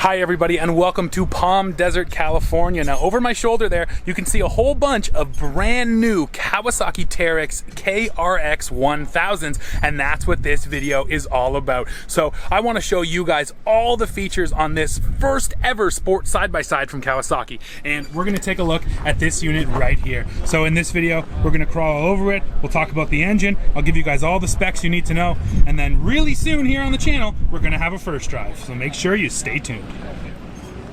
Hi everybody and welcome to Palm Desert, California. Now over my shoulder there, you can see a whole bunch of brand new Kawasaki Teryx KRX 1000s, and that's what this video is all about. So I want to show you guys all the features on this first ever sport side-by-side from Kawasaki. And we're going to take a look at this unit right here. So in this video, we're going to crawl all over it. We'll talk about the engine. I'll give you guys all the specs you need to know. And then really soon here on the channel, we're going to have a first drive. So make sure you stay tuned.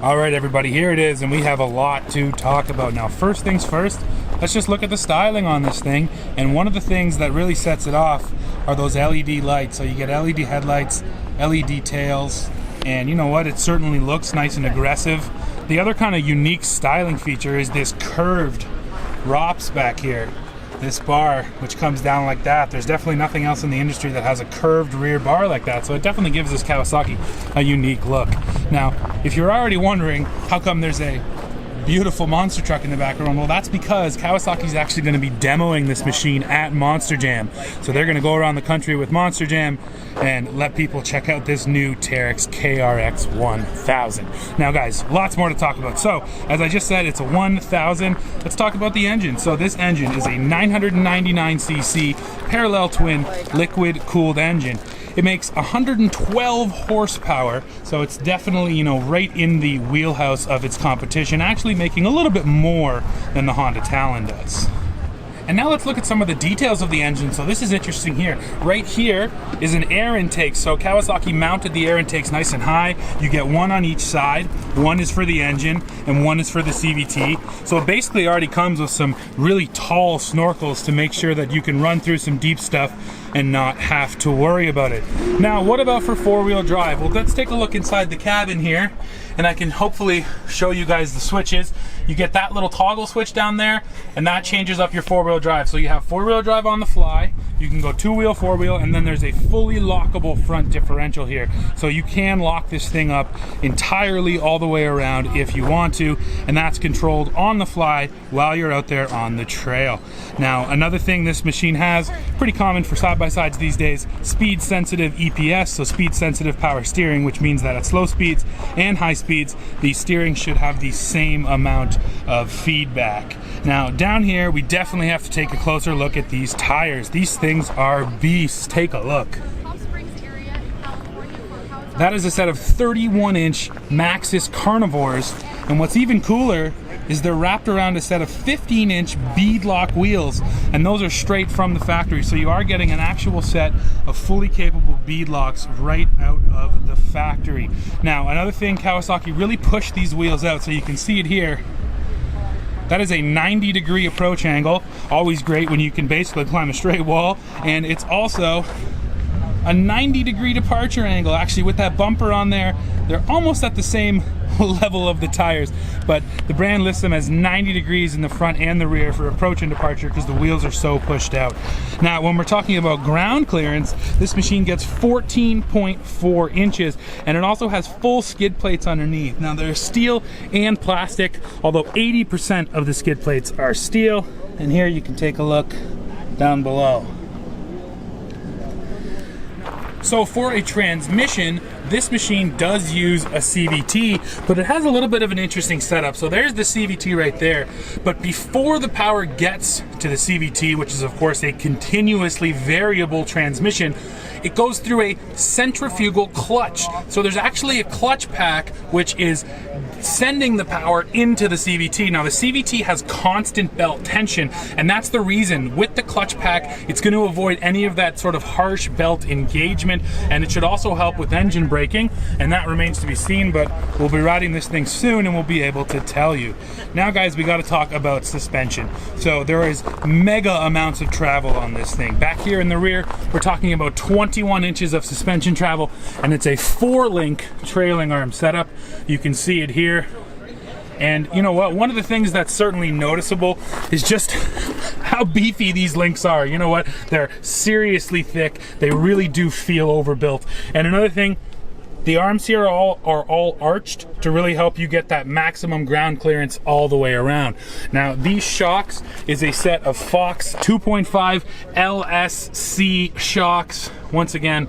Alright everybody, here it is, and we have a lot to talk about. Now first things first, let's just look at the styling on this thing. And one of the things that really sets it off are those LED lights. So you get LED headlights, LED tails, and you know what, it certainly looks nice and aggressive. The other kind of unique styling feature is this curved ROPS back here. This bar, which comes down like that. There's definitely nothing else in the industry that has a curved rear bar like that, so it definitely gives this Kawasaki a unique look. Now, if you're already wondering how come there's a beautiful monster truck in the background, well, that's because Kawasaki's actually going to be demoing this machine at Monster Jam. So they're going to go around the country with Monster Jam and let people check out this new Teryx KRX 1000. Now guys, lots more to talk about. So as I just said, it's a 1000. Let's talk about the engine. So this engine is a 999cc parallel twin liquid cooled engine. It makes 112 horsepower, so it's definitely, you know, right in the wheelhouse of its competition, actually making a little bit more than the Honda Talon does. And now let's look at some of the details of the engine. So this is interesting here. Right here is an air intake. So Kawasaki mounted the air intakes nice and high. You get one on each side. One is for the engine and one is for the CVT. So it basically already comes with some really tall snorkels to make sure that you can run through some deep stuff and not have to worry about it. Now, what about for four-wheel drive? Well, let's take a look inside the cabin here, and I can hopefully show you guys the switches. You get that little toggle switch down there, and that changes up your four-wheel drive. So you have four-wheel drive on the fly, you can go two-wheel, four-wheel, and then there's a fully lockable front differential here. So you can lock this thing up entirely all the way around if you want to, and that's controlled on the fly while you're out there on the trail. Now, another thing this machine has, pretty common for side-by-sides these days, speed-sensitive EPS, so speed-sensitive power steering, which means that at slow speeds and high speeds, the steering should have the same amount of feedback. Now, down here, we definitely have to take a closer look at these tires. These things are beasts. Take a look. That is a set of 31-inch Maxxis Carnivores, and what's even cooler is they're wrapped around a set of 15-inch beadlock wheels, and those are straight from the factory. So you are getting an actual set of fully capable beadlocks right out of the factory. Now, another thing, Kawasaki really pushed these wheels out, so you can see it here. That is a 90-degree approach angle, always great when you can basically climb a straight wall, and it's also a 90-degree departure angle. Actually, with that bumper on there, they're almost at the same level of the tires, but the brand lists them as 90 degrees in the front and the rear for approach and departure because the wheels are so pushed out. Now, when we're talking about ground clearance, this machine gets 14.4 inches, and it also has full skid plates underneath. Now, they're steel and plastic, although 80% of the skid plates are steel, and here you can take a look down below. So for a transmission, this machine does use a CVT, but it has a little bit of an interesting setup. So there's the CVT right there, but before the power gets to the CVT, which is of course a continuously variable transmission, it goes through a centrifugal clutch. So there's actually a clutch pack which is sending the power into the CVT. Now the CVT has constant belt tension, and that's the reason with the clutch pack it's going to avoid any of that sort of harsh belt engagement, and it should also help with engine braking, and that remains to be seen, but we'll be riding this thing soon and we'll be able to tell you. Now guys, we got to talk about suspension. So there is mega amounts of travel on this thing. Back here in the rear, we're talking about 21 inches of suspension travel, and it's a 4-link trailing arm setup. You can see it here. And you know what, one of the things that's certainly noticeable is just how beefy these links are. You know what, they're seriously thick. They really do feel overbuilt. And another thing, the arms here are all arched to really help you get that maximum ground clearance all the way around. Now, these shocks is a set of Fox 2.5 LSC shocks. Once again,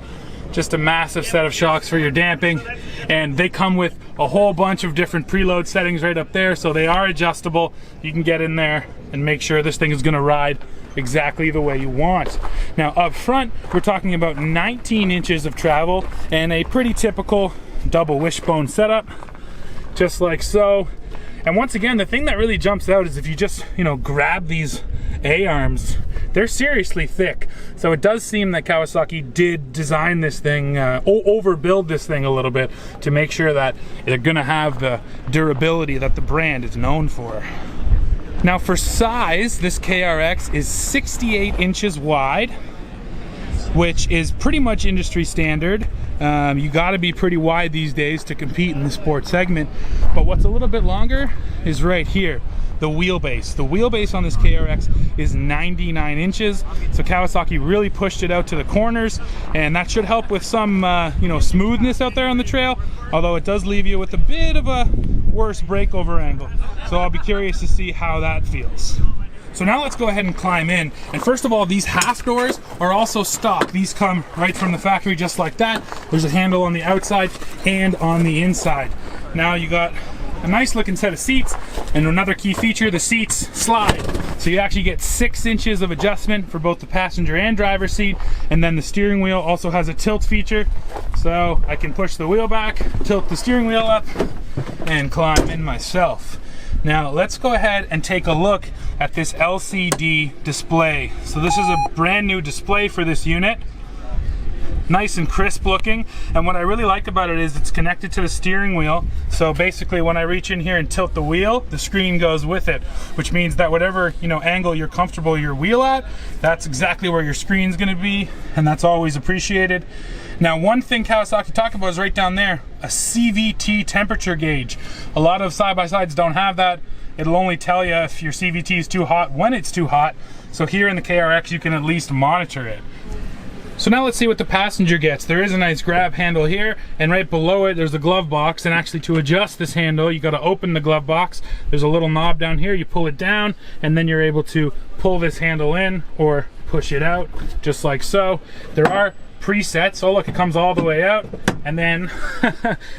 just a massive set of shocks for your damping, and they come with a whole bunch of different preload settings right up there, so they are adjustable. You can get in there and make sure this thing is going to ride exactly the way you want. Now up front, we're talking about 19 inches of travel and a pretty typical double wishbone setup, just like so. And once again, the thing that really jumps out is if you just, you know, grab these A-arms, they're seriously thick. So it does seem that Kawasaki did design this thing, overbuild this thing a little bit to make sure that they're gonna have the durability that the brand is known for. Now for size, this KRX is 68 inches wide, which is pretty much industry standard. You gotta be pretty wide these days to compete in the sport segment. But what's a little bit longer is right here, the wheelbase. The wheelbase on this KRX is 99 inches. So Kawasaki really pushed it out to the corners, and that should help with some smoothness out there on the trail, although it does leave you with a bit of a worse breakover angle. So I'll be curious to see how that feels. So now let's go ahead and climb in. And first of all, these half doors are also stock. These come right from the factory just like that. There's a handle on the outside and on the inside. Now you got a nice looking set of seats, and another key feature, the seats slide. So you actually get 6 inches of adjustment for both the passenger and driver seat, and then the steering wheel also has a tilt feature. So I can push the wheel back, tilt the steering wheel up, and climb in myself. Now let's go ahead and take a look at this LCD display. So this is a brand new display for this unit. Nice and crisp looking, and what I really like about it is it's connected to the steering wheel. So basically when I reach in here and tilt the wheel, the screen goes with it, which means that whatever angle you're comfortable your wheel at, that's exactly where your screen's going to be, and that's always appreciated. Now one thing Kawasaki talked about is right down there, a CVT temperature gauge. A lot of side-by-sides don't have that. It'll only tell you if your CVT is too hot when it's too hot. So here in the KRX you can at least monitor it. So now let's see what the passenger gets. There is a nice grab handle here, and right below it there's a glove box, and actually to adjust this handle you got to open the glove box. There's a little knob down here, you pull it down and then you're able to pull this handle in or push it out just like so. There are presets. Oh look, it comes all the way out, and then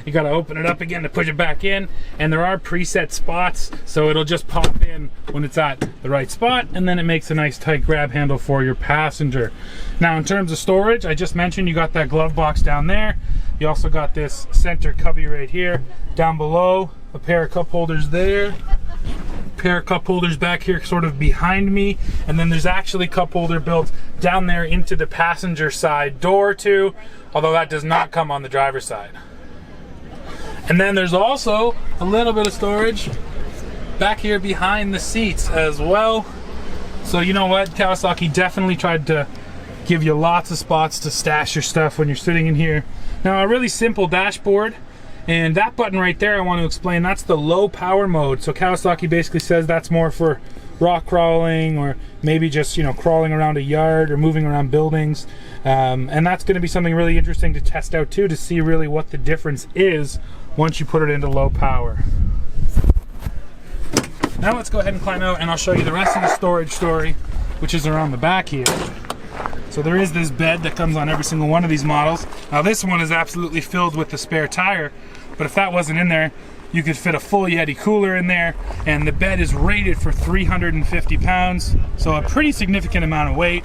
you got to open it up again to push it back in, and there are preset spots, so it'll just pop in when it's at the right spot, and then it makes a nice tight grab handle for your passenger. Now in terms of storage, I just mentioned you got that glove box down there. You also got this center cubby right here. Down below, a pair of cup holders there, pair of cup holders back here sort of behind me, and then there's actually cup holder built down there into the passenger side door too, although that does not come on the driver's side. And then there's also a little bit of storage back here behind the seats as well. So you know what, Kawasaki definitely tried to give you lots of spots to stash your stuff when you're sitting in here. Now a really simple dashboard. And that button right there, I want to explain, that's the low power mode. So Kawasaki basically says that's more for rock crawling, or maybe just crawling around a yard or moving around buildings. And that's going to be something really interesting to test out too, to see really what the difference is once you put it into low power. Now let's go ahead and climb out and I'll show you the rest of the storage story, which is around the back here. So there is this bed that comes on every single one of these models. Now this one is absolutely filled with the spare tire, but if that wasn't in there, you could fit a full Yeti cooler in there, and the bed is rated for 350 pounds, so a pretty significant amount of weight.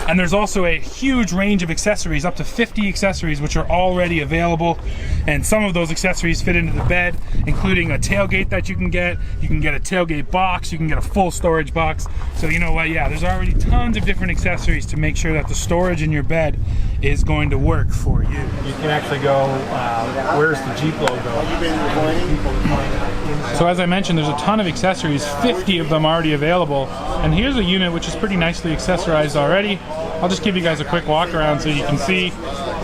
And there's also a huge range of accessories, up to 50 accessories, which are already available. And some of those accessories fit into the bed, including a tailgate that you can get. You can get a tailgate box, you can get a full storage box. So you know what, yeah, there's already tons of different accessories to make sure that the storage in your bed is going to work for you. You can actually go, where's the Jeep logo? So as I mentioned, there's a ton of accessories, 50 of them already available. And here's a unit which is pretty nicely accessorized already. I'll just give you guys a quick walk around so you can see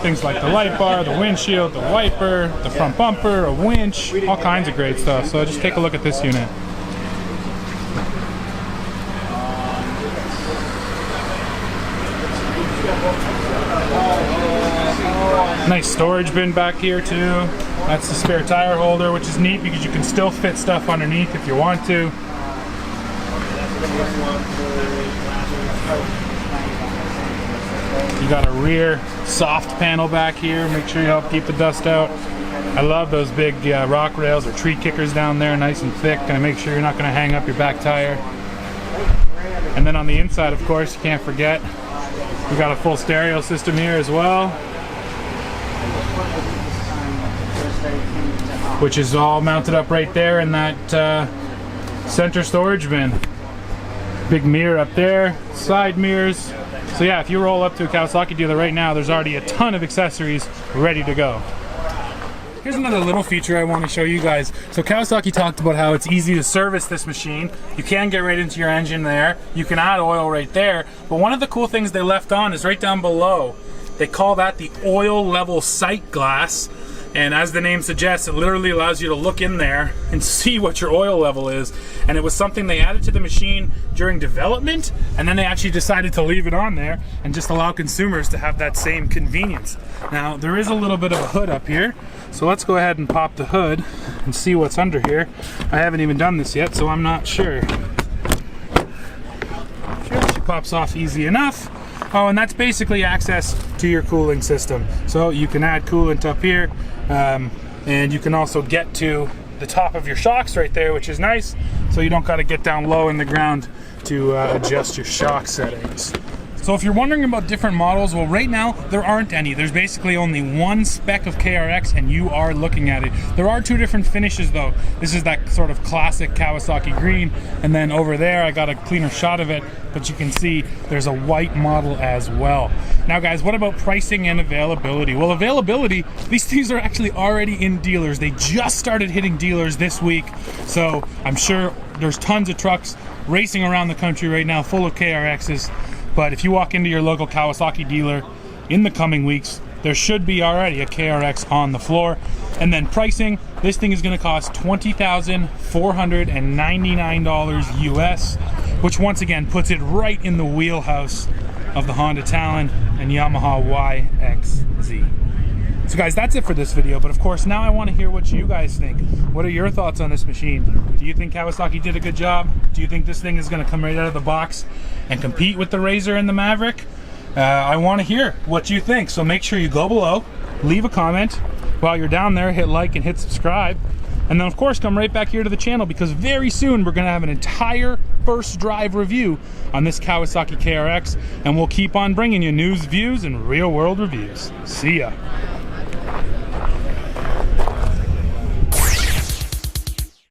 things like the light bar, the windshield, the wiper, the front bumper, a winch, all kinds of great stuff. So just take a look at this unit. Nice storage bin back here too. That's the spare tire holder, which is neat because you can still fit stuff underneath if you want to. You got a rear soft panel back here. Make sure you help keep the dust out. I love those big rock rails or tree kickers down there, nice and thick. Gonna make sure you're not gonna hang up your back tire. And then on the inside, of course, you can't forget, we got a full stereo system here as well, which is all mounted up right there in that center storage bin. Big mirror up there, side mirrors. So yeah, if you roll up to a Kawasaki dealer right now, there's already a ton of accessories ready to go. Here's another little feature I want to show you guys. So Kawasaki talked about how it's easy to service this machine. You can get right into your engine there. You can add oil right there. But one of the cool things they left on is right down below. They call that the oil level sight glass. And as the name suggests, it literally allows you to look in there and see what your oil level is. And it was something they added to the machine during development, and then they actually decided to leave it on there and just allow consumers to have that same convenience. Now, there is a little bit of a hood up here, so let's go ahead and pop the hood and see what's under here. I haven't even done this yet, so I'm not sure. She pops off easy enough. Oh, and that's basically access to your cooling system. So you can add coolant up here, and you can also get to the top of your shocks right there, which is nice, so you don't got to get down low in the ground to adjust your shock settings. So if you're wondering about different models, well, right now there aren't any. There's basically only one spec of KRX, and you are looking at it. There are two different finishes though. This is that sort of classic Kawasaki green, and then over there I got a cleaner shot of it, but you can see there's a white model as well. Now guys, what about pricing and availability? Well, availability, these things are actually already in dealers. They just started hitting dealers this week, so I'm sure there's tons of trucks racing around the country right now full of KRXs. But if you walk into your local Kawasaki dealer in the coming weeks, there should be already a KRX on the floor. And then pricing, this thing is going to cost $20,499 US, which once again puts it right in the wheelhouse of the Honda Talon and Yamaha YXZ. So guys, that's it for this video, but of course now I want to hear what you guys think. What are your thoughts on this machine? Do you think Kawasaki did a good job? Do you think this thing is going to come right out of the box and compete with the Razor and the Maverick? I want to hear what you think, so make sure you go below, leave a comment. While you're down there, hit like and hit subscribe. And then of course come right back here to the channel, because very soon we're going to have an entire first drive review on this Kawasaki KRX, and we'll keep on bringing you news, views, and real world reviews. See ya.